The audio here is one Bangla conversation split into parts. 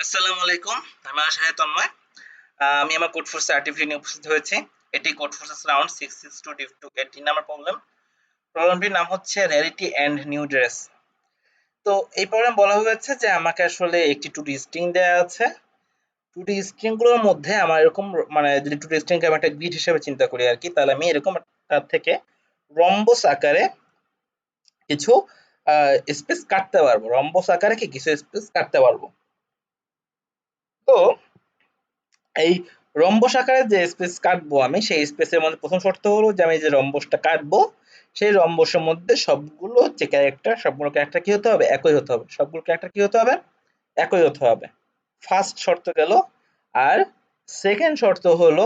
আসসালামু আলাইকুম। আমি শাহেদ তন্ময়। আমি আমার কোড ফোর্স সার্টিফিকেট নিয়ে উপস্থিত হয়েছি। এটি Codeforces round 662 div two 18 number problem. প্রবলেমটির নাম হচ্ছে রেয়ারিটি অ্যান্ড নিউ ড্রেস। তো এই প্রবলেম বলা হয়েছে যে আমাকে আসলে একটি 2D স্ট্রিং দেয়া আছে। 2D স্ট্রিং গুলোর মধ্যে আমার এরকম মানে যদি 2D স্ট্রিং কে আমি একটা গ্রিড হিসেবে চিন্তা করি আরকি, তাহলে আমি এরকম তার থেকে রম্বস আকারে কিছু স্পেস কাটতে পারবো। রম্বস আকারে কিছু স্পেস কাটতে পারবো। তো এই রম্বস আকারে যে স্পেস কাটবো আমি, সেই স্পেসের মধ্যে প্রথম শর্ত হলো যে আমি যে রম্বসটা কাটবো সেই রম্বসের মধ্যে সবগুলো যে ক্যারেক্টার, সবগুলো ক্যারেক্টার কি হতে হবে? একই হতে হবে। সবগুলো ক্যারেক্টার কি হতে হবে? একই হতে হবে। ফার্স্ট শর্ত গেল। আর সেকেন্ড শর্ত হলো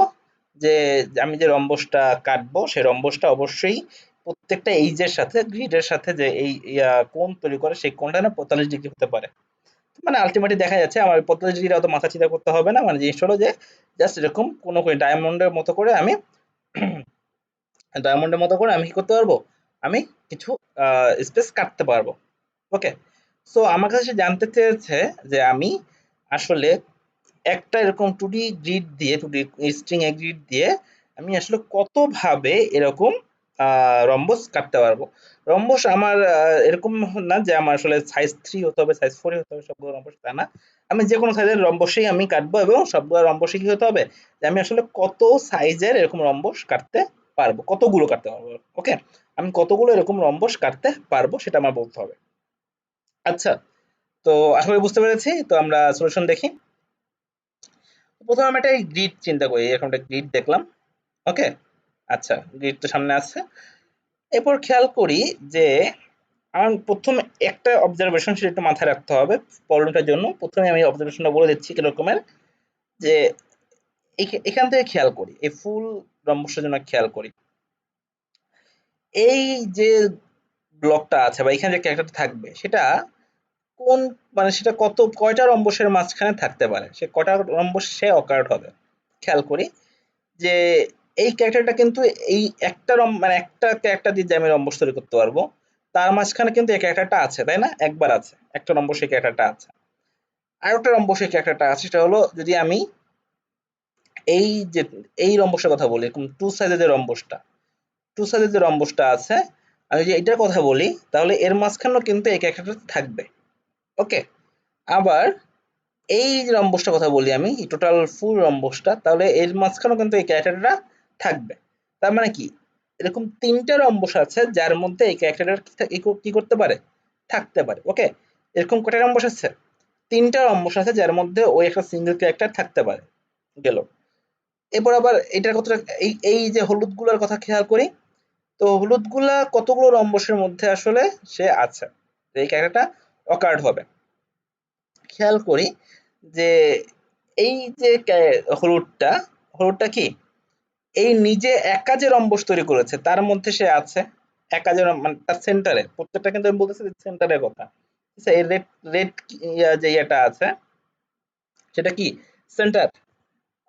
যে আমি যে রম্বসটা কাটবো সেই রম্বসটা অবশ্যই প্রত্যেকটা এইজের সাথে গ্রিডের সাথে যে এই কোণ তৈরি করে সেই কোণটা না 45 ডিগ্রি হতে পারে। মানে আলটিমেটলি দেখা যাচ্ছে আমার 45 ডিগ্রি অত মাথা চিন্তা করতে হবে না। মানে জিনিসটা হলো যে জাস্ট এরকম কোনো ডায়মন্ডের মতো করে আমি কি করতে পারবো? আমি কিছু স্পেস কাটতে পারবো। ওকে। সো আমার কাছে সে জানতে চেয়েছে যে আমি আসলে একটা এরকম 2D গ্রিড দিয়ে 2D স্ট্রিং এ গ্রিড দিয়ে আমি আসলে কতভাবে এরকম রম্বস কাটতে পারবো। রম্বস আমার এরকম না যে আমার আসলে সাইজ 3 হতে হবে, সাইজ 4 হতে হবে সবগুলো রম্বস, তা না। আমি যেকোনো সাইজের রম্বসই আমি কাটবো এবং সবগুলো রম্বসই কি হতে হবে? যে আমি আসলে কত সাইজের এরকম রম্বস কাটতে পারবো, কতগুলো কাটতে পারবো। ওকে? আমি কতগুলো এরকম রম্বস কাটতে পারবো সেটা আমার বলতে হবে। আচ্ছা, তো আশা করি বুঝতে পেরেছি। তো আমরা সলিউশন দেখি। প্রথমে আমি একটা গ্রিড চিন্তা করি, এরকম একটা গ্রিড দেখলাম। ওকে, আচ্ছা, গ্রিড তো সামনে আছে। এরপর খেয়াল করি যে আমার প্রথম একটা অবজারভেশন সেটা একটু মাথায় রাখতে হবে প্রবলেমটার জন্য। প্রথমে আমি অবজারভেশনটা বলে দিচ্ছি কিরকমের, যে এখান থেকে খেয়াল করি, এই ফুল রম্বসের জন্য খেয়াল করি। এই যে ব্লকটা আছে বা এখানে যে ক্যারেক্টারটা থাকবে সেটা কোন মানে সেটা কয়টা রম্বসের মাঝখানে থাকতে পারে, সে কটা রম্বস সে অকার্ড হবে। খেয়াল করি যে এই ক্যারেক্টারটা কিন্তু এই একটা মানে একটা ক্যারেক্টার দিয়ে যে আমি রম্বস তৈরি করতে পারবো, তার মাঝখানে কিন্তু এই ক্যারেক্টারটা আছে, তাই না? একবার আছে একটা রম্বস, এই ক্যারেক্টারটা আছে। আর একটা রম্বস এই ক্যারেক্টারটা আছে, সেটা হলো যদি আমি এই যে এই রম্বসের কথা বলি, এরকম টু সাইজের যে রম্বসটা, টু সাইজের যে রম্বসটা আছে, আমি যদি এটার কথা বলি তাহলে এর মাঝখানেও কিন্তু এই ক্যারেক্টারটা থাকবে। ওকে। আবার এই যে রম্বসটার কথা বলি আমি, টোটাল ফুল রম্বসটা, তাহলে এর মাঝখানেও কিন্তু এই ক্যারেক্টারটা থাকবে। তার মানে কি, এরকম তিনটা রম্বস আছে যার মধ্যে এই ক্যারেক্টারটা কি করতে পারে? থাকতে পারে। ওকে। এরকম কয়টা রম্বস আছে? তিনটা রম্বস আছে যার মধ্যে ওই একটা সিঙ্গেল ক্যারেক্টার থাকতে পারে। গেল। এরপর আবার এটার কথা, এই এই যে হলুদ গুলার কথা খেয়াল করি। তো হলুদ গুলা কতগুলো রম্বসের মধ্যে আসলে সে আছে, এই ক্যারেক্টারটা অকার্ড হবে। খেয়াল করি যে এই যে হলুদটা, হলুদটা কি এই নিজে একা যে রম্বস তৈরি করেছে তার মধ্যে সে আছে। একা যে মানে তার সেন্টারে, প্রত্যেকটা কিন্তু আমি বলতেছি সেন্টারের কথা। আচ্ছা, এই রেড রেড যে ইয়েটা আছে সেটা কি? সেন্টার।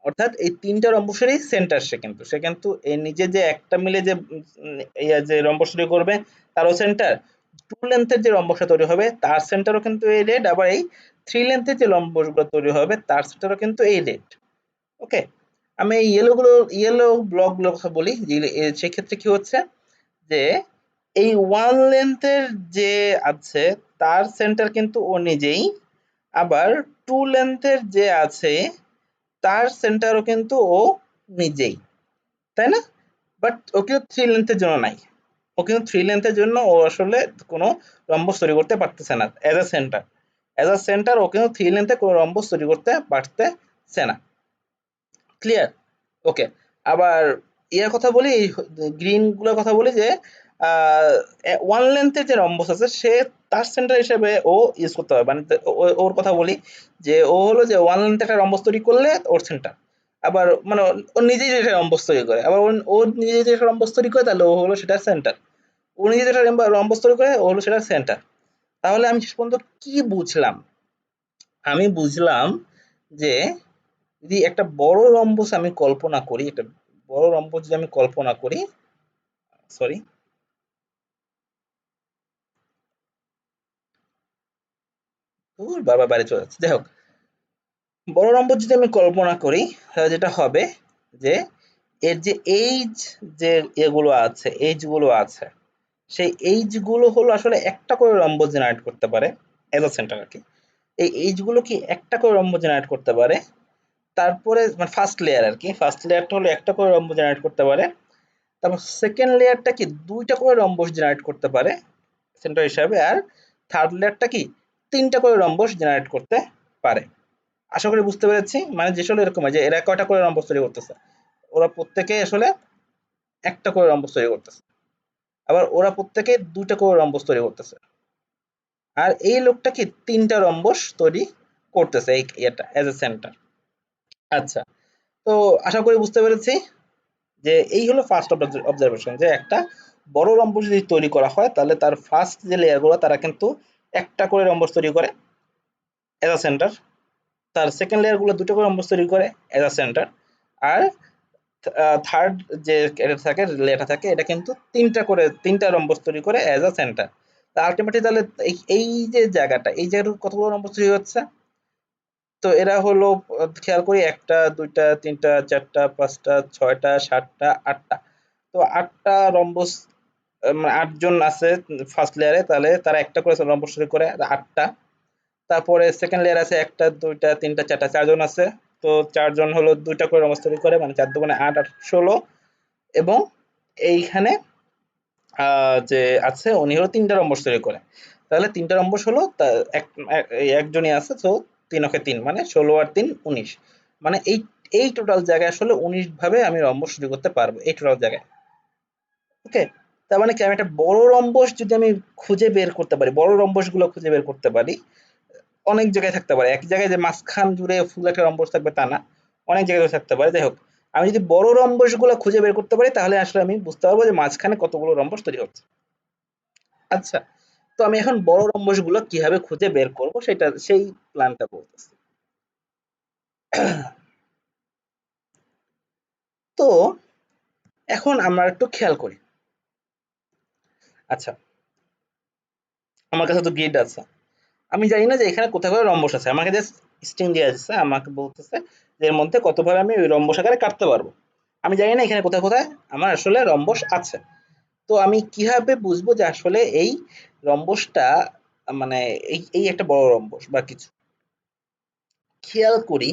অর্থাৎ এই তিনটা রম্বসেরই সেন্টার সে, কিন্তু সে কিন্তু এই নিজে যে একটা মিলে যে যে রম্বস তৈরি করবে তারও সেন্টার, টু লেন্থের যে রম্বসটা তৈরি হবে তার সেন্টারও কিন্তু এই রেড, আবার এই থ্রি লেন্থের যে রম্বসগুলো তৈরি হবে তার সেন্টারও কিন্তু এই রেড। ওকে। আমি এই ইয়েলো ব্লকগুলোর কথা বলি, সেক্ষেত্রে কি হচ্ছে যে এই ওয়ান লেন্থের যে আছে তার সেন্টার কিন্তু ও নিজেই, আবার টু লেন্থের যে আছে তার সেন্টারও কিন্তু ও নিজেই, তাই না? বাট ও কিন্তু থ্রি লেন্থের জন্য নাই। ও কিন্তু থ্রি লেন্থের জন্য ও আসলে কোনো রম্বস তৈরি করতে পারতেছে না as a centre. As a centre ও কিন্তু থ্রি লেন্থে কোনো রম্বস তৈরি করতে পারতেছে না। ক্লিয়ার? ওকে। আবার ইয়ার কথা বলি, গ্রিন গুলোর কথা বলি যে ওয়ান লেন্থের যে রম্বস আছে সে তার সেন্টার হিসেবে ও ইউজ করতে হবে। মানে ওর কথা বলি যে ও হলো যে ওয়ান লেন্থে একটা রম্বস তৈরি করলে ওর সেন্টার। আবার মানে ও নিজেই যেটা রম্বস তৈরি করে, আবার ও নিজে যেটা রম্বস তৈরি করে তাহলে ও হলো সেটা সেন্টার। ও নিজে যেটা রম্বস তৈরি করে ও হলো সেটা সেন্টার। তাহলে আমি শেষ পর্যন্ত কি বুঝলাম? আমি বুঝলাম যে যদি একটা বড় রম্বস আমি কল্পনা করি, একটা বড় রম্বস যদি আমি কল্পনা করি, সরি, বারবার বাইরে চলে যাচ্ছে, যাই হোক, বড় রম্বস যদি আমি কল্পনা করি তাহলে যেটা হবে যে এর যে এইজ যে এগুলো আছে এইজগুলো আছে সেই এইজগুলো হলো আসলে একটা করে রম্বস জেনারেট করতে পারে এজ আ সেন্টার আর কি। এই এইজগুলো কি একটা করে রম্বস জেনারেট করতে পারে। তারপরে মানে ফার্স্ট লেয়ার আর কি, ফার্স্ট লেয়ারটা হলো একটা করে রম্বস জেনারেট করতে পারে। তারপর সেকেন্ড লেয়ারটা কি দুইটা করে রম্বস জেনারেট করতে পারে সেন্টার হিসাবে। আর থার্ড লেয়ারটা কি তিনটা করে রম্বস জেনারেট করতে পারে। আশা করি বুঝতে পেরেছি। মানে যে আসলে এরকম হয় যে এরা কয়টা করে রম্বস তৈরি করতেছে, ওরা প্রত্যেকেই আসলে একটা করে রম্বস তৈরি করতেছে, আবার ওরা প্রত্যেকে দুইটা করে রম্বস তৈরি করতেছে, আর এই লোকটা কি তিনটা রম্বস তৈরি করতেছে এই এটা এজ এ সেন্টার। আচ্ছা, তো আশা করি বুঝতে পেরেছি যে এই হলো ফার্স্ট অবজারভেশন যে একটা বড় রম্বস যদি তৈরি করা হয় তাহলে তার ফার্স্ট যে লেয়ারগুলো তারা কিন্তু একটা করে রম্বস তৈরি করে এজ আ সেন্টার, তার সেকেন্ড লেয়ারগুলো দুটো করে রম্বস তৈরি করে এজ আ সেন্টার, আর থার্ড যে এটা থাকে লেয়ারটা থাকে এটা কিন্তু তিনটা রম্বস তৈরি করে এজ আ সেন্টার। তা আলটিমেটলি তাহলে এই যে জায়গাটা এই জায়গাটা কতগুলো রম্বস তৈরি হচ্ছে। তো এরা হলো খেয়াল করি একটা দুইটা তিনটা চারটা পাঁচটা ছয়টা সাতটা আটটা। তো আটটা রম্বস, মানে আটজন আছে ফার্স্ট লেয়ারে, তাহলে তারা একটা করে রম্বস তৈরি করে আটটা। তারপরে সেকেন্ড লেয়ার আছে একটা দুইটা তিনটা চারটা, চারজন আছে। তো চারজন হলো দুইটা করে রম্বস তৈরি করে, মানে চার দুগুণে আট, আট 16। এবং এইখানে যে আছে উনি হলো তিনটা রম্বস তৈরি করে, তাহলে তিনটা রম্বস হলো একজনই আছে। তো 3 × 3 মানে 16 আর 3 19, মানে এই টোটাল জায়গায় আসলে 19 ভাবে আমি রম্বস তৈরি করতে পারবো এই টোটাল জায়গায়। ওকে, তার মানে কি আমি একটা বড় রম্বস যদি আমি খুঁজে বের করতে পারি, বড় রম্বস গুলো খুঁজে বের করতে পারি, অনেক জায়গায় থাকতে পারে। এক জায়গায় যে মাঝখান জুড়ে ফুল একটা রম্বস থাকবে তা না, অনেক জায়গায় থাকতে পারে। যাই হোক, আমি যদি বড় রম্বস গুলো খুঁজে বের করতে পারি তাহলে আসলে আমি বুঝতে পারবো যে মাঝখানে কতগুলো রম্বস তৈরি হচ্ছে। আচ্ছা, তো আমি এখন বড় রম্বস গুলো কিভাবে খুঁজে বের করব সেটা সেই প্ল্যানটা বলতেছি। তো এখন আমরা একটু খেয়াল করি। আচ্ছা, আমার কাছে তো গ্রিড আছে, আমি জানি না যে এখানে কোথায় কোথায় রম্বস আছে। আমাকে জাস্ট স্ট্রিং দিয়ে যাচ্ছে, আমাকে বলতেছে যে এর মধ্যে কতভাবে আমি ওই রম্বস আকারে কাটতে পারবো। আমি জানি না এখানে কোথায় কোথায় আমার আসলে রম্বস আছে। তো আমি কিভাবে বুঝবো যে আসলে এই রম্বসটা মানে এই একটা বড় রম্বস বা কিছু। খেয়াল করি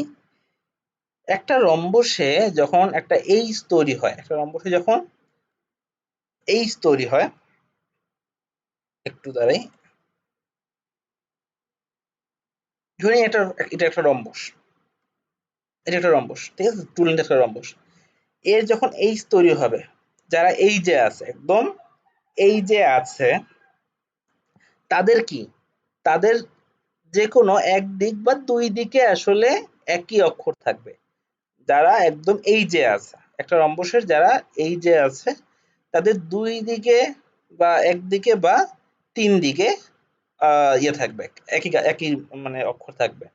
একটা রম্বসে যখন একটা এইচ তৈরি হয়, একটা রম্বসে যখন এইচ তৈরি হয়, একটু দাঁড়াই, ধরি এটা একটা রম্বস, এটা একটা রম্বস, ঠিক আছে, টুলেন্ট একটা রম্বস। এর যখন এইচ তৈরি হবে, যারা এই যে আছে একদম এই যে আছে তাদের কি, তাদের যে কোনো এক দিক বা দুই দিকে আসলে একই অক্ষর থাকবে। যারা একদম এই যে আছে একটা রম্বসের যারা এই যে আছে তাদের দুই দিকে বা একদিকে বা তিন দিকে ইয়ে থাকবে, একই মানে অক্ষর থাকবে।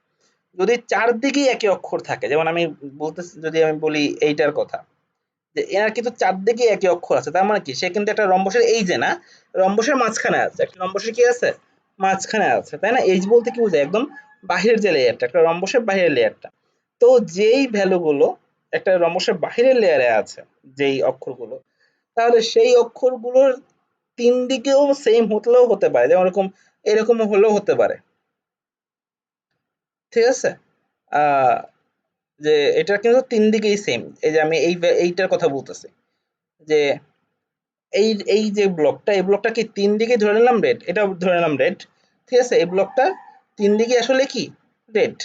যদি চারদিকেই একই অক্ষর থাকে, যেমন আমি বলতেছি, যদি আমি বলি এইটার কথা, যে এনার কিন্তু চারদিকে একই অক্ষর আছে, তার মানে কি সে কিন্তু একটা রম্বসের এই যে না, রম্বসের মাঝখানে আছে, একটা রম্বসের কি আছে মাঝখানে আছে, তাই না? এইচ বলতে কি বোঝায় একদম বাহিরের যে লেয়ারটা, একটা রম্বসের বাহিরের লেয়ারটা। তো যেই ভ্যালুগুলো একটা রম্বসের বাহিরের লেয়ারে আছে, যেই অক্ষরগুলো, তাহলে সেই অক্ষরগুলোর তিন দিকেও সেম হলেও হতে পারে, যেমন এরকম এরকমও হলেও হতে পারে। ঠিক আছে, আহ যে এটা কিন্তু তিন দিকেই সেম। এই যে আমি এইটার কথা বলতেছি যে এই এই যে ব্লকটা, এই ব্লকটা কি তিন দিকে ধরে নিলাম রেড, এটা ধরে নিলাম রেড, ঠিক আছে, এই ব্লকটা তিন দিকে আসলে কি রেড।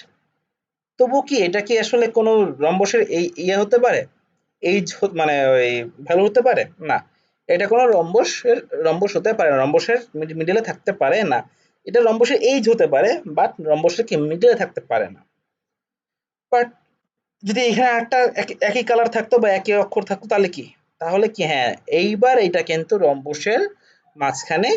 তবু কি এটা কি আসলে কোনো রম্বসের এই ইয়ে হতে পারে, এই মানে ওই ভ্যালু হতে পারে না। এটা কোনো রম্বস হতে পারে না, রম্বসের মিডিলে থাকতে পারে না। এটা রম্বসের এইজ হতে পারে, বাট রম্বসের কি মিডিলে থাকতে পারে না। বাট যদি এখানে একটা একই কালার থাকতো বা একই অক্ষর থাকতো তাহলে কি, তাহলে কি হ্যাঁ, এইবার এটা কিন্তু রম্বসের মাঝখানে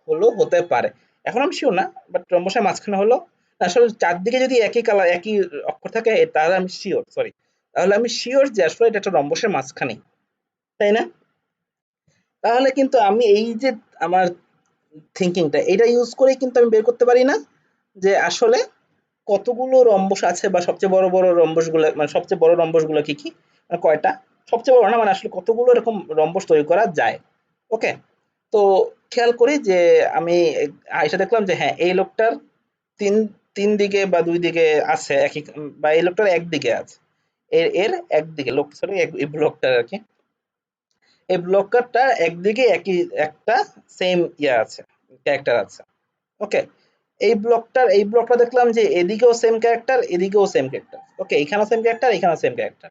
হলো হতে পারে। এখন আমি শিওর না, বাট রম্বসের মাঝখানে হলো আসলে চারদিকে যদি একই কালার একই অক্ষর থাকে তাহলে আমি শিওর, সরি, তাহলে আমি শিওর যে আসলে এটা একটা রম্বসের মাঝখানে, তাই না? তাহলে কিন্তু আমি এই যে আমার থিঙ্কিংটা এটা ইউজ করে কিন্তু আমি বের করতে পারি না যে আসলে কতগুলো রম্বস আছে বা সবচেয়ে বড় বড় রম্বসগুলো মানে সবচেয়ে বড় রম্বসগুলো কি কি, মানে কয়টা, সবচেয়ে বড় না মানে আসলে কতগুলো এরকম রম্বস তৈরি করা যায়। ওকে, তো খেয়াল করি যে আমি এসে দেখলাম যে হ্যাঁ এই লোকটার তিন তিন দিকে বা দুই দিকে আছে একই, বা এই লোকটার একদিকে আছে, এর এর একদিকে লোক সরি এই ব্লকটার আর কি, এই ব্লকটার একদিকে একই একটা সেম ইয়ে আছে, ক্যারেক্টার আছে। ওকে, এই ব্লকটা দেখলাম যে এদিকেও সেম ক্যারেক্টার এদিকেও সেম ক্যারেক্টার, ওকে এখানেও সেম ক্যারেক্টার এখানেও সেম ক্যারেক্টার।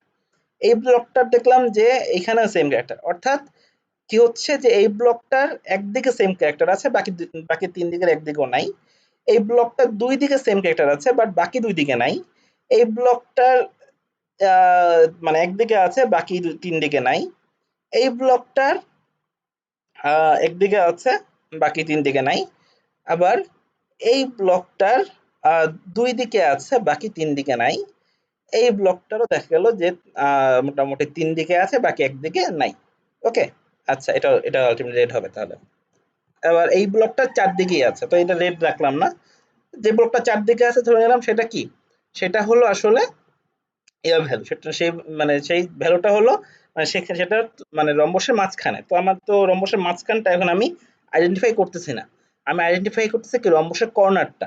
এই ব্লকটার দেখলাম যে এখানেও সেম ক্যারেক্টার, অর্থাৎ কি হচ্ছে যে এই ব্লকটার একদিকে সেম ক্যারেক্টার আছে বাকি বাকি তিন দিকের একদিকেও নাই। এই ব্লকটার দুই দিকে সেম ক্যারেক্টার আছে বাট বাকি দুই দিকে নাই। এই ব্লকটার মানে একদিকে আছে বাকি তিন দিকে নাই। এই ব্লকটার একদিকে আছে বাকি তিন দিকে নাই। আবার এই ব্লকটার আহ, দুই দিকে আছে বাকি তিন দিকে নাই। এই ব্লকটারও দেখা গেল যে মোটামুটি তিন দিকে আছে বাকি একদিকে নাই। ওকে, আচ্ছা এটা এটা আলটিমেটলি রেড হবে তাহলে। এবার এই ব্লকটা চারদিকেই আছে তো এটা রেড রাখলাম না। যে ব্লকটা চারদিকে আছে ধরে নিলাম সেটা কি, সেটা হলো আসলে এর ভ্যালু, সেটা সেই মানে সেই ভ্যালুটা হলো মানে সেখানে সেটা মানে রম্বসের মাঝখানে, তো আমার তো রম্বসের মাঝখানটা এখন আমি আইডেন্টিফাই করতেছি না, আমি আইডেন্টিফাই করতেছি কি রম্বসের কর্নারটা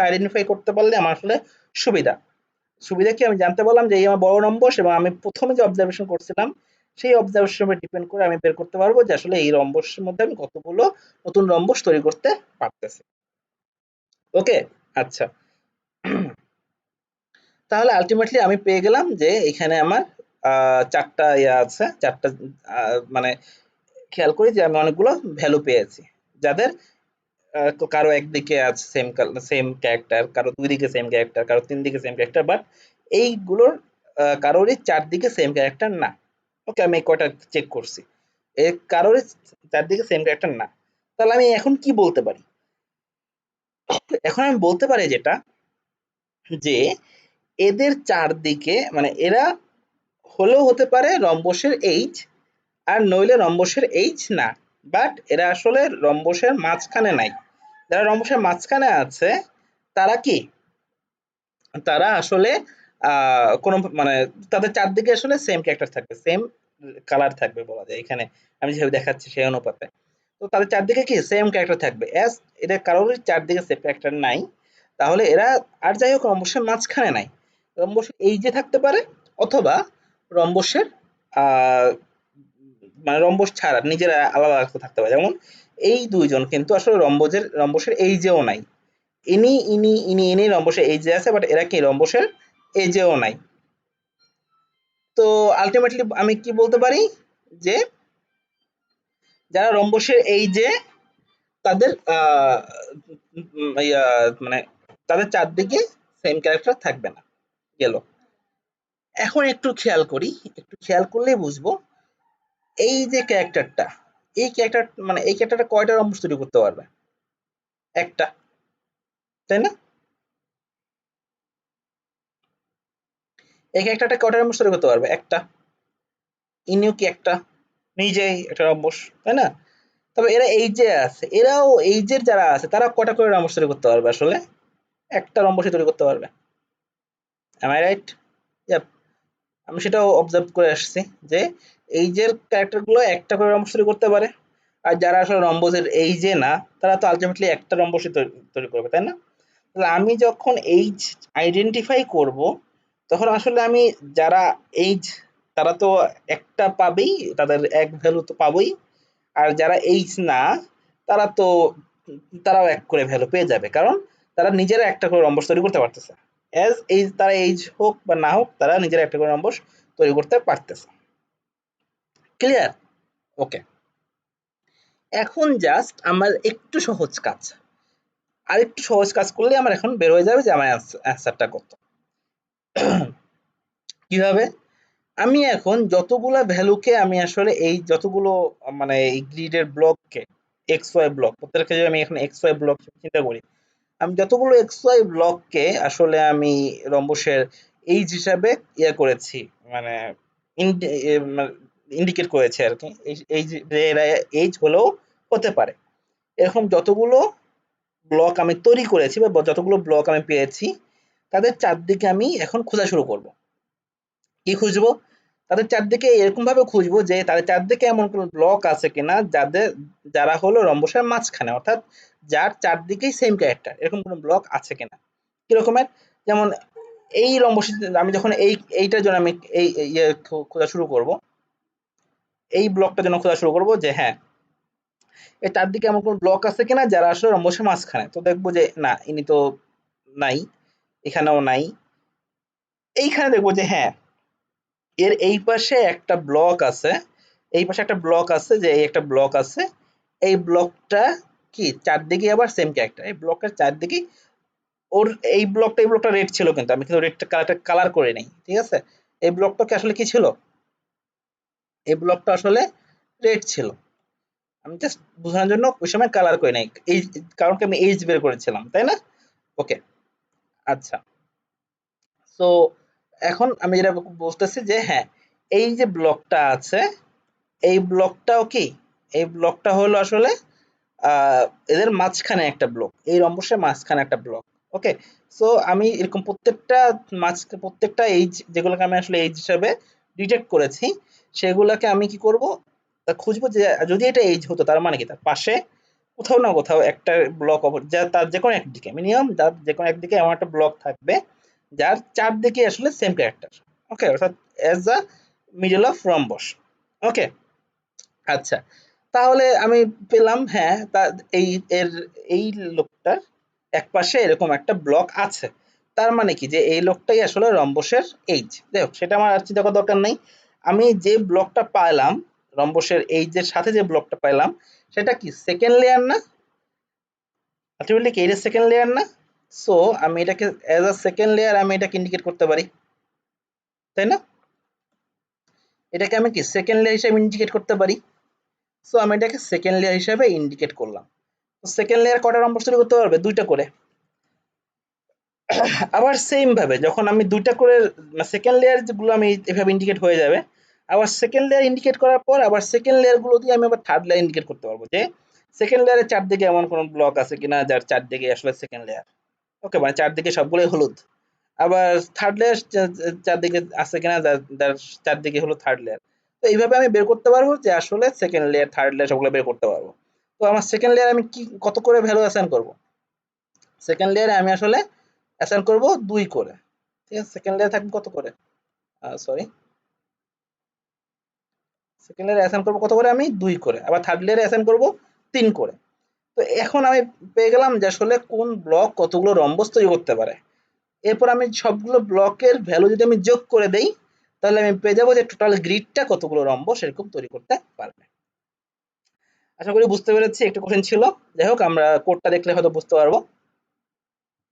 আইডেন্টিফাই করতে পারলে আমার আসলে সুবিধা। সুবিধা কি আমি জানতে পারলাম যে এই আমার বড় রম্বস এবং আমি প্রথমে যে অবজারভেশন করছিলাম সেই অবজারভেশনের উপর ডিপেন্ড করে আমি বের করতে পারবো যে আসলে এই রম্বসের মধ্যে আমি কতগুলো নতুন রম্বস তৈরি করতে পারতেছি। ওকে, আচ্ছা, তাহলে আলটিমেটলি আমি পেয়ে গেলাম যে এখানে আমার চারটা ইয়ে আছে, চারটা মানে খেয়াল করি যে আমি অনেকগুলো ভ্যালু পেয়েছি, যাদের তো কারো একদিকে আছে সেম সেম ক্যারেক্টার, কারো দুই দিকে সেম ক্যারেক্টার, কারো তিন দিকে সেম ক্যারেক্টার, বাট এইগুলোর কারোরই চারদিকে সেম ক্যারেক্টার না। ওকে, আমি এই কয়টা চেক করছি, কারোরই চারদিকে সেম ক্যারেক্টার না। তাহলে আমি এখন কি বলতে পারি, এখন আমি বলতে পারি যেটা, যে এদের চারদিকে মানে এরা হলেও হতে পারে রম্বসের এইচ, আর নইলে রম্বসের এইচ না, বাট এরা আসলে রম্বসের মাঝখানে নাই। যারা রম্বসের মাঝখানে আছে তারা কি, তারা আসলে কোনো মানে তাদের চারদিকে আসলে সেম ক্যারেক্টার থাকবে, সেম কালার থাকবে বলা যায় এখানে আমি যেভাবে দেখাচ্ছি সেই অনুপাতে। তো তাদের চারদিকে কি সেম ক্যারেক্টার থাকবে, অ্যাজ এদের কারোরই চারদিকে সেম ক্যারেক্টার নাই, তাহলে এরা আর যাই হোক রম্বসের মাঝখানে নাই, রম্বসের এই যে থাকতে পারে, অথবা রম্বসের আহ মানে রম্বস ছাড়া নিজেরা আলাদা আলাদা থাকতে পারে। যেমন এই দুইজন কিন্তু আসলে রম্বসের এই যেও নাই, ইনি রম্বসের এই যে আছে বাট এরা কি রম্বসের এই যেও নাই। তো আলটিমেটলি আমি কি বলতে পারি যে যারা রম্বসের এই যে তাদের ইয়া মানে তাদের চারদিকে সেম ক্যারেক্টার থাকবে না। গেল, এখন একটু খেয়াল করি, একটু খেয়াল করলেই বুঝবো এই যে ক্যারেক্টারটা, এই ক্যারেক্টারটা কয়টা রম্বস তৈরি করতে পারবে, একটা, তাই না? এই ক্যারেক্টারটা কয়টা রম্বস তৈরি করতে পারবে, একটা। ইনিও কি একটা, নিজেই একটা রম্বস, তাই না? তবে এরা এই যে আছে, এরাও এইজের যারা আছে তারা কটা করে রম্বস তৈরি করতে পারবে আসলে, একটা রম্বসই তৈরি করতে পারবে। M I right? ইয়াপ, আমি সেটাও অবজার্ভ করে আসছি যে এইজের ক্যারেক্টার গুলো একটা করে রম্বস তৈরি করতে পারে, আর যারা আসলে রম্বসের এই যে না তারা তো আলটিমেটলি একটা রম্বসই তৈরি করবে, তাই না? তাহলে আমি যখন এইজ আইডেন্টিফাই করব তখন আসলে আমি যারা এইজ তারা তো একটা পাবেই, তাদের এক ভ্যালু তো পাবোই, আর যারা এইজ না তারা তো তারাও এক করে ভ্যালু পেয়ে যাবে, কারণ তারা নিজেরা একটা করে রম্বস তৈরি করতে পারতেছে। অ্যাজ এইজ তারা এইজ হোক বা না হোক তারা নিজেরা একটা করে রম্বস তৈরি করতে পারতেছে। ক্লিয়ার? ওকে, এখন জাস্ট আমার একটু সহজ কাজ, আর একটু সহজ কাজ করলে আমার এখন বের হয়ে যাবে যে আমার অ্যান্সারটা কত। কিভাবে, আমি এখন যতগুলা ভ্যালুকে আমি আসলে এই যতগুলো মানে এই গ্রিডের ব্লককে এক্স ওয়াই ব্লক প্রত্যেকটা যদি আমি এখন এক্স ওয়াই ব্লক চিন্তা করি, আমি যতগুলো এক্স ওয়াই ব্লককে আসলে আমি রম্বসের এইজ হিসাবে ইয়ে করেছি, মানে ইন্ডিকেট করেছি আর কি, এই যে এরা এইজ হলেও হতে পারে, এরকম যতগুলো ব্লক আমি তৈরি করেছি বা যতগুলো ব্লক আমি পেয়েছি, তাদের চারদিকে আমি এখন খোঁজা শুরু করব। কি খুঁজবো? তাদের চারদিকে এরকম ভাবে খুঁজবো যে তাদের চারদিকে এমন কোনো ব্লক আছে কিনা যারা হলো রম্বসের মাঝখানে, অর্থাৎ যার চারদিকেই সেম ক্যারেক্টার, এরকম কোনো ব্লক আছে কিনা। কিরকমের? যেমন এই রম্বস, আমি যখন এইটার জন্য আমি খোঁজা শুরু করব, এই ব্লকটার জন্য খোঁজা শুরু করব যে হ্যাঁ, এই চারদিকে এমন কোনো ব্লক আছে কিনা যারা আসলে রম্বসের মাঝখানে। তো দেখবো যে না, ইনি তো নাই, এখানেও নাই। এইখানে দেখবো যে হ্যাঁ, এর এই পাশে একটা ব্লক আছে, এই পাশে একটা ব্লক আছে, যে এই একটা ব্লক আছে। এই ব্লকটা কি চারদিকে আবার সেম ক্যারেক্টার, এই ব্লকের চারদিকে ওর এই ব্লকটা রেড ছিল, কিন্তু আমি কিন্তু রেডটা কালার করে নেই, ঠিক আছে। এই ব্লকটাকে আসলে কি ছিল, এই ব্লকটা আসলে রেড ছিল, আমি জাস্ট বোঝানোর জন্য ওই সময় কালার করে নাই, এই কারণ কি আমি এইজ বের করেছিলাম, তাই না? ওকে, আচ্ছা। সো এখন আমি যেটা বলতেছি যে হ্যাঁ, এই যে ব্লকটা আছে, এই ব্লকটাও কি, এই ব্লকটা হলো আসলে আহ, এদের মাঝখানে একটা ব্লক, এই রম্বসের মাঝখানে একটা ব্লক। ওকে, সো আমি এরকম প্রত্যেকটা এইজ যেগুলোকে আমি আসলে এইজ হিসাবে ডিটেক্ট করেছি, সেগুলোকে আমি কি করব, খুঁজবো যে যদি এটা এইজ হতো তার মানে কি তার পাশে কোথাও না কোথাও একটা ব্লক যা তার যে কোনো একদিকে মিনিমাম, তার যে কোনো একদিকে এমন একটা ব্লক থাকবে যার চারদিকে আসলে সেম ক্যারেক্টার। ওকে, অর্থাৎ as a middle of rhombus. Okay, আচ্ছা, তাহলে আমি পেলাম হ্যাঁ, এই এর এই লোকটার একপাশে এরকম একটা ব্লক আছে। তার মানে কি যে এই লোকটাই আসলে রম্বসের এইজ। যাই হোক, সেটা আমার আর চিন্তা করার দরকার নেই। আমি যে ব্লকটা পাইলাম, রম্বসের এইজের সাথে যে ব্লকটা পাইলাম, সেটা কি সেকেন্ড লেয়ার না? আলটিমেটলি কি এটা সেকেন্ড লেয়ার না? সো আমি এটাকে অ্যাজ আ সেকেন্ড লেয়ার আমি এটাকে ইন্ডিকেট করতে পারি, তাই না? এটাকে আমি কি সেকেন্ড লেয়ার হিসেবে ইন্ডিকেট করতে পারি। সো আমি এটাকে সেকেন্ড লেয়ার হিসেবে ইন্ডিকেট করলাম। তো সেকেন্ড লেয়ার কটা রম্বস তৈরি করতে পারবে? দুইটা করে। আবার সেম ভাবে যখন আমি দুইটা করে সেকেন্ড লেয়ার যেগুলো আমি এভাবে ইন্ডিকেট হয়ে যাবে, আবার সেকেন্ড লেয়ার ইন্ডিকেট করার পর আবার সেকেন্ড লেয়ার গুলো দিয়ে আমি আবার থার্ড লেয়ার ইন্ডিকেট করতে পারবো যে সেকেন্ড লেয়ারের চারদিকে এমন কোনো ব্লক আছে কিনা যার চারদিকে আসলে সেকেন্ড লেয়ার। ওকে, মানে চারদিকে সবগুলোই হলুদ। আবার থার্ড লেয়ার চারদিকে আছে কিনা যার যার চারদিকে হলো থার্ড লেয়ার। তো এইভাবে আমি বের করতে পারবো যে আসলে সেকেন্ড লেয়ার থার্ড লেয়ার সবগুলো বের করতে পারবো। তো আমার সেকেন্ড লেয়ার আমি কি কত করে ভ্যালু অ্যাসাইন করব? সেকেন্ড লেয়ারে আমি আসলে অ্যাসাইন করব ২ করে। ঠিক আছে? সেকেন্ড লেয়ারে থাকবে কত করে? সরি, সেকেন্ড লেয়ারে অ্যাসাইন করব কত করে আমি? ২ করে। আবার থার্ড লেয়ারে অ্যাসাইন করব ৩ করে। তো এখন আমি পেয়ে গেলাম যে আসলে কোন ব্লক কতগুলো রম্বস তৈরি করতে পারে। এরপর আমি সবগুলো ব্লকের ভ্যালু যদি আমি যোগ করে দেই, তাহলে আমি পেয়ে যাবো যে টোটাল গ্রিডটা কতগুলো রম্বস এরকম তৈরি করতে পারবে। আশা করি বুঝতে পেরেছি, একটু কঠিন ছিল। যাই হোক, আমরা কোডটা দেখলে হয়তো বুঝতে পারবো।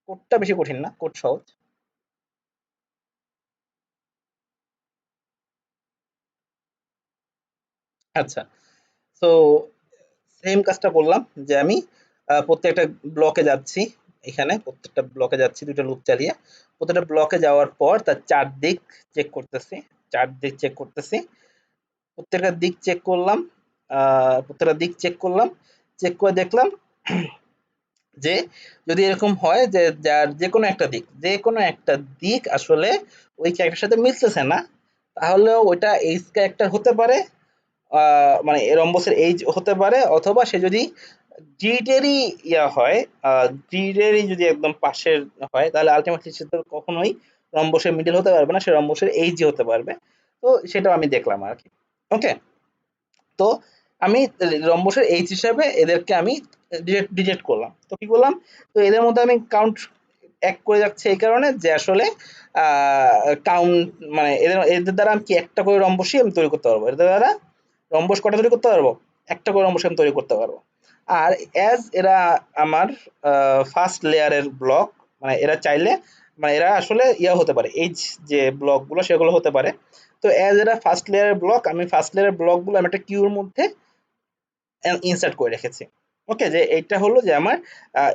কোডটা বেশি কঠিন না, কোড সহজ। আচ্ছা, তো সেম কাজটা করলাম যে আমি প্রত্যেকটা ব্লকে যাচ্ছি, এখানে প্রত্যেকটা ব্লকে যাচ্ছি দুটো লুপ চালিয়ে। প্রত্যেকটা ব্লকে যাওয়ার পর তার চারদিক চেক করতেছি, চারদিক চেক করতেছি, প্রত্যেকটা দিক চেক করলাম, প্রত্যেকটা দিক চেক করলাম, চেক করে দেখলাম যে যদি এরকম হয় যে যার যে কোনো একটা দিক আসলে ওই ক্যারেক্টার সাথে মিলতেছে না, তাহলে ওইটা এইজ ক্যারেক্টার হতে পারে, মানে রম্বসের এইজ হতে পারে, অথবা সে যদি গ্রিডেরই ইয়া হয়, গ্রিডেরই যদি একদম পাশের হয়, তাহলে আলটিমেটলি সে তো কখনোই রম্বসের মিডল হতে পারবে না, সে রম্বসের এইজই হতে পারবে। তো সেটাও আমি দেখলাম আর কি। ওকে, তো আমি রম্বসের এইচ হিসাবে এদেরকে আমি ডিটেক্ট করলাম। তো কি করলাম, তো এদের মধ্যে আমি কাউন্ট এক করে যাচ্ছে এই কারণে যে আসলে কাউন্ট, মানে এদের এদের দ্বারা আমি কি একটা করে রম্বসই আমি তৈরি করতে পারবো, এদের দ্বারা রম্বস কটা তৈরি করতে পারবো? একটা করে রম্বস আমি তৈরি করতে পারবো। আর অ্যাজ এরা আমার ফার্স্ট লেয়ারের ব্লক, মানে এরা চাইলে, মানে এরা আসলে ইয়া হতে পারে, এই যে ব্লকগুলো সেগুলো হতে পারে। তো অ্যাজ এরা ফার্স্ট লেয়ারের ব্লক, আমি ফার্স্ট লেয়ারের ব্লকগুলো আমি একটা কিউর মধ্যে ইনসার্ট করে রেখেছি। ওকে, যে এইটা হলো যে আমার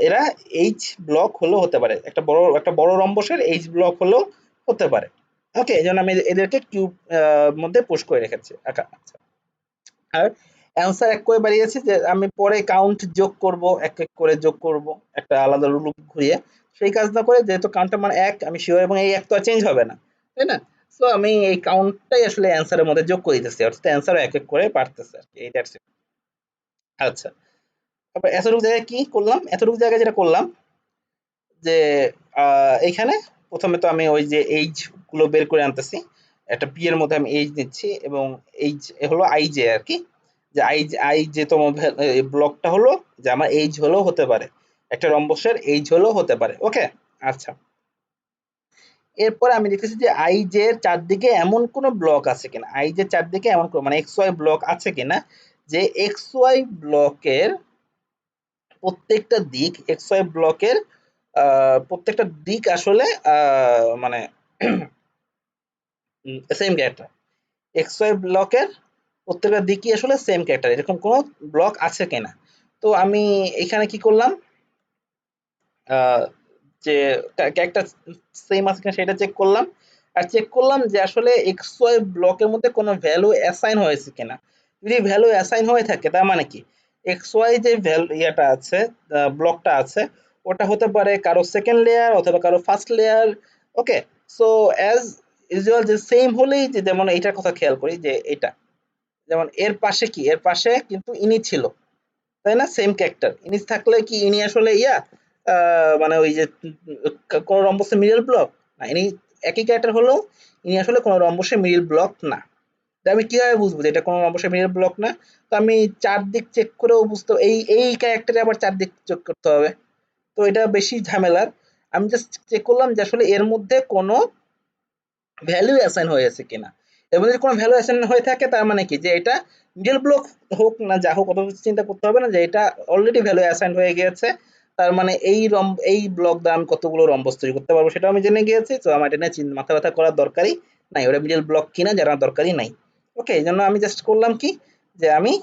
এরা এইচ ব্লক হলেও হতে পারে, একটা বড় রম্বসের এইচ ব্লক হলেও হতে পারে। ওকে, এই জন্য আমি এদেরকে কিউব মধ্যে পুশ করে রেখেছি। আচ্ছা, আর অ্যান্সার এক করে বাড়িয়েছি যে আমি পরে কাউন্ট যোগ করব, এক এক করে যোগ করব একটা আলাদা রুল ঘুরিয়ে, সেই কাজ না করে যেহেতু কাউন্টের মান 1 আমি শিওর এবং এই 1 তো আর চেঞ্জ হবে না, তাই না? সো আমি এই কাউন্টটাই আসলে অ্যান্সারের মধ্যে যোগ করে দিতেছি, অর্থাৎ অ্যান্সারও এক এক করে বাড়তেছে আর কি, এই দ্যাটস ইট। আচ্ছা, তারপর এতটুকু জায়গায় কি করলাম, এতটুকু জায়গায় যেটা করলাম যে এইখানে প্রথমে তো আমি ওই যে এইজ গুলো বের করে আনতেছি, একটা পি এর মধ্যে আমি এইজ নিচ্ছি এবং এইজ হলো আই জে আর কি, যে আই যে তম ব্লকটা হলো যে আমার এইজ হলেও হতে পারে, একটা রম্বসের এইজ হলেও হতে পারে। ওকে, আচ্ছা, এরপরে আমি দেখতেছি যে আই জে এর চারদিকে এমন কোন ব্লক আছে কিনা, আই জে চারদিকে এমন কোন মানে এক্স ওয়াই ব্লক আছে কিনা, যে এক্স ওয়াই ব্লকের প্রত্যেকটা দিক, এক্স ওয়াই ব্লকের প্রত্যেকটা দিক আসলে মানে সেম ক্যারেক্টার, এক্স ওয়াই ব্লকের প্রত্যেকটা দিকই আসলে সেম ক্যারেক্টার, এরকম কোনো ব্লক আছে কিনা। তো আমি এখানে কি করলাম, আহ, যে ক্যারেক্টার সেম আছে কিনা সেটা চেক করলাম, আর চেক করলাম যে আসলে এক্স ওয়াই ব্লকের মধ্যে কোনো ভ্যালু অ্যাসাইন হয়েছে কিনা। যদি ভ্যালু অ্যাসাইন হয়ে থাকে তার মানে কি, এক্স ওয়াই যে ভ্যালু ইয়েটা আছে, ব্লকটা আছে, ওটা হতে পারে কারো সেকেন্ড লেয়ার অথবা কারো ফার্স্ট লেয়ার। ওকে, সো অ্যাজ ইউজুয়াল যে সেম হলেই, যে যেমন এইটার কথা খেয়াল করি যে এটা যেমন এর পাশে কি, এর পাশে কিন্তু ইনি ছিল, তাই না? সেম ক্যারেক্টার, ইনি থাকলে কি ইনি আসলে মানে ওই যে কোন রম্বসের মিডল ব্লক না, ইনি একই ক্যারেক্টার হলেও ইনি আসলে কোন রম্বসের মিডল ব্লক না। তা আমি কিভাবে বুঝবো যে এটা কোন রম্বসের মিডল ব্লক না? তো আমি চারদিক চেক করেও বুঝতে, এই ক্যারেক্টারে আবার চারদিক চেক করতে হবে, তো এটা বেশি ঝামেলার। আমি জাস্ট চেক করলাম যে আসলে এর মধ্যে কোনো ভ্যালু অ্যাসাইন হয়েছে কিনা, এবং যদি কোনো ভ্যালু অ্যাসাইন হয়ে থাকে তার মানে কি, যে এটা মিডল ব্লক হোক না যা হোক, অত কিছু চিন্তা করতে হবে না, যে এটা অলরেডি ভ্যালু অ্যাসাইন হয়ে গিয়েছে, তার মানে এই ব্লক দ্বারা আমি কতগুলো রম্বস তৈরি করতে পারবো সেটা আমি জেনে গিয়েছি, তো আমার এটা নিয়ে মাথা ব্যথা করার দরকারই নাই, ওটা মিডল ব্লক কিনা জানার দরকারই নাই। ওকে, এই জন্য আমি জাস্ট করলাম কি, যে আমি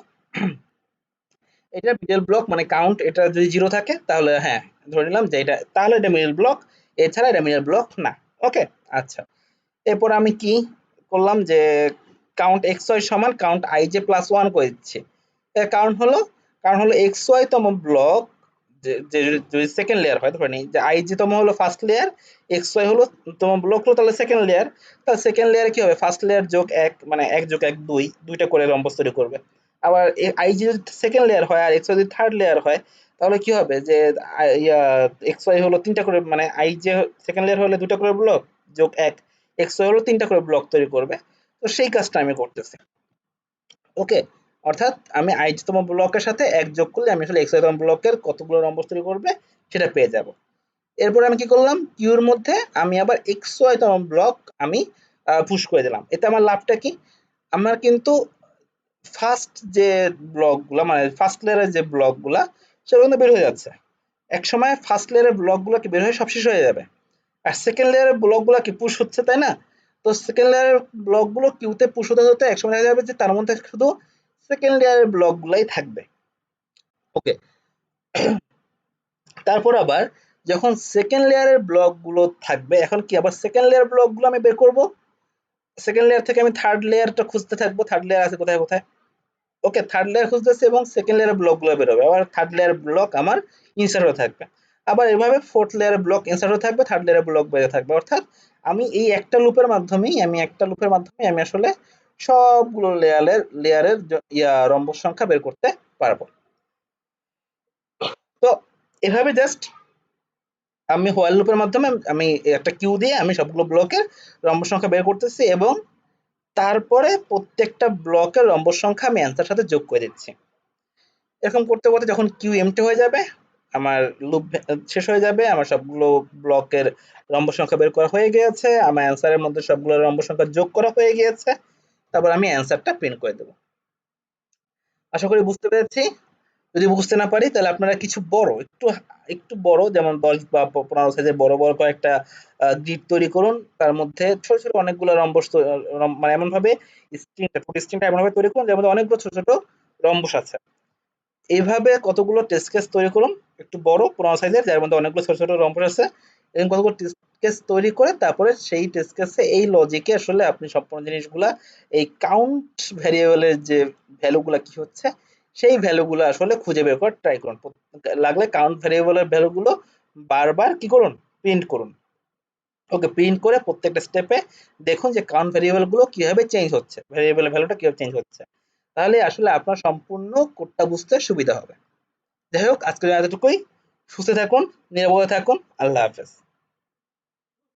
এটা মিডল ব্লক মানে কাউন্ট, এটা যদি জিরো থাকে তাহলে হ্যাঁ ধরে নিলাম যে এটা, তাহলে এটা মিডল ব্লক, এছাড়া এটা মিডল ব্লক না। ওকে, আচ্ছা, এরপর আমি কি করলাম, যে কাউন্ট এক্স ওয়াই সমান count I J plus one করে দিচ্ছি। এর কারণ হলো এক্স ওয়াই তম ব্লক, যদি সেকেন্ড লেয়ার হয়, ধরে নিই যে আই জি তম হলো ফার্স্ট লেয়ার, এক্স ওয়াই হলো তম ব্লক হলো তাহলে সেকেন্ড লেয়ার, তাহলে সেকেন্ড লেয়ারে কি হবে, ফার্স্ট লেয়ার যোগ এক মানে এক যোগ এক দুই, দুইটা করে রম্বস তৈরি করবে। আবার আই জি যদি সেকেন্ড লেয়ার হয় আর এক্স ওয়াই যদি থার্ড লেয়ার হয়, তাহলে কি হবে, যে এক্স ওয়াই হলো তিনটা করে মানে আই জে সেকেন্ড লেয়ার হলে দুটা করে ব্লক যোগ এক, এক্স ওয়াই হলো তিনটা করে ব্লক তৈরি করবে। তো সেই কাজটা আমি করতেছি। ওকে, অর্থাৎ আমি i তম ব্লকের সাথে এক যোগ করলে আমি আসলে x তম ব্লকের কতগুলো রম্বস তৈরি করবে সেটা পেয়ে যাব। এরপর আমি কি করলাম, কিউর মধ্যে আমি আবার xy তম ব্লক আমি পুশ করে দিলাম। এতে আমার লাভটা কি, আমার কিন্তু ফার্স্ট যে ব্লকগুলা মানে ফার্স্ট লেয়ারের যে ব্লকগুলা সেগুলো কিন্তু বের হয়ে যাচ্ছে। একসময় ফার্স্ট লেয়ারের ব্লকগুলো কি বের হয়ে সব শেষ হয়ে যাবে, আর সেকেন্ড লেয়ারের ব্লকগুলো কি পুশ হচ্ছে, তাই না? তো সেকেন্ড লেয়ারের ব্লকগুলো কিউতে পুশ হতে হতে একসময় দেখা যাবে যে তার মধ্যে শুধু সেকেন্ড লেয়ারের ব্লকগুলাই থাকবে। ওকে, তারপর আবার যখন সেকেন্ড লেয়ারের ব্লকগুলো থাকবে, এখন কি আবার সেকেন্ড লেয়ার ব্লকগুলো আমি বের করব, সেকেন্ড লেয়ার থেকে আমি থার্ড লেয়ারটা খুঁজতে থাকবো, থার্ড লেয়ার আছে কোথায় কোথায়। ওকে, থার্ড লেয়ার খুঁজতেছি এবং সেকেন্ড লেয়ারের ব্লকগুলো বেরোবে, আবার থার্ড লেয়ার ব্লক আমার ইনসার্ট হয়ে থাকবে, আবার এভাবে ফোর্থ লেয়ারের ব্লক ইনসার্ট হয়ে থাকবে, থার্ড লেয়ারের ব্লক বেড়ে থাকবে। অর্থাৎ আমি এই একটা লুপের মাধ্যমেই আমি আসলে সবগুলো লেয়ারের রম্বস সংখ্যা বের করতে পারবো। তো এভাবে জাস্ট আমি হোয়াইল লুপের মাধ্যমে আমি একটা কিউ দিয়ে আমি সবগুলো ব্লকের রম্বস সংখ্যা বের করতেছি এবং তারপরে প্রত্যেকটা ব্লকের রম্বস সংখ্যা আমি অ্যান্সার সাথে যোগ করে দিচ্ছি। এরকম করতে করতে যখন কিউ এমটি হয়ে যাবে, আমার লুপ শেষ হয়ে যাবে, আমার সবগুলো ব্লকের রম্বস সংখ্যা বের করা হয়ে গিয়েছে, আমার অ্যান্সারের মধ্যে সবগুলো রম্বস সংখ্যা যোগ করা হয়ে গিয়েছে, তারপর আমি অ্যান্সারটা প্রিন্ট করে দেবো। আশা করি বুঝতে পেরেছি। যদি বুঝতে না পারি তাহলে আপনারা কিছু বড় একটু একটু বড় যেমন 10 বা 15 সাইজের বড় বড় কয়েকটা গ্রিড তৈরি করুন, তার মধ্যে ছোট ছোট অনেকগুলো রম্বস মানে এমন ভাবে স্ট্রিংটা এমন ভাবে তৈরি করুন যার মধ্যে অনেকগুলো ছোট ছোট রম্বস আছে। এইভাবে কতগুলো টেস্ট কেস তৈরি করুন একটু বড় 15 সাইজের, যার মধ্যে অনেকগুলো ছোট ছোট রম্বস আছে, এরকম কতগুলো টেস্ট কেস তৈরি করে তারপরে সেই টেস্ট কেসে এই লজিকে আসলে আপনি সম্পূর্ণ জিনিসগুলা, এই কাউন্ট ভ্যারিয়েবলের যে ভ্যালুগুলা কি হচ্ছে সেই ভ্যালুগুলো আসলে খুঁজে বের করার ট্রাই করুন। লাগলে কাউন্ট ভ্যারিয়েবলের ভ্যালুগুলো বারবার কি করুন, প্রিন্ট করুন। ওকে, প্রিন্ট করে প্রত্যেকটা স্টেপে দেখুন যে কাউন্ট ভেরিয়েবল গুলো কিভাবে চেঞ্জ হচ্ছে, ভেরিয়েবলের ভ্যালুটা কিভাবে চেঞ্জ হচ্ছে। তাহলে আসলে আপনার সম্পূর্ণ কোডটা বুঝতে সুবিধা হবে। যাই হোক, আজকের এতটুকুই। সুস্থ থাকুন, নিরাপদে থাকুন। আল্লাহ হাফেজ।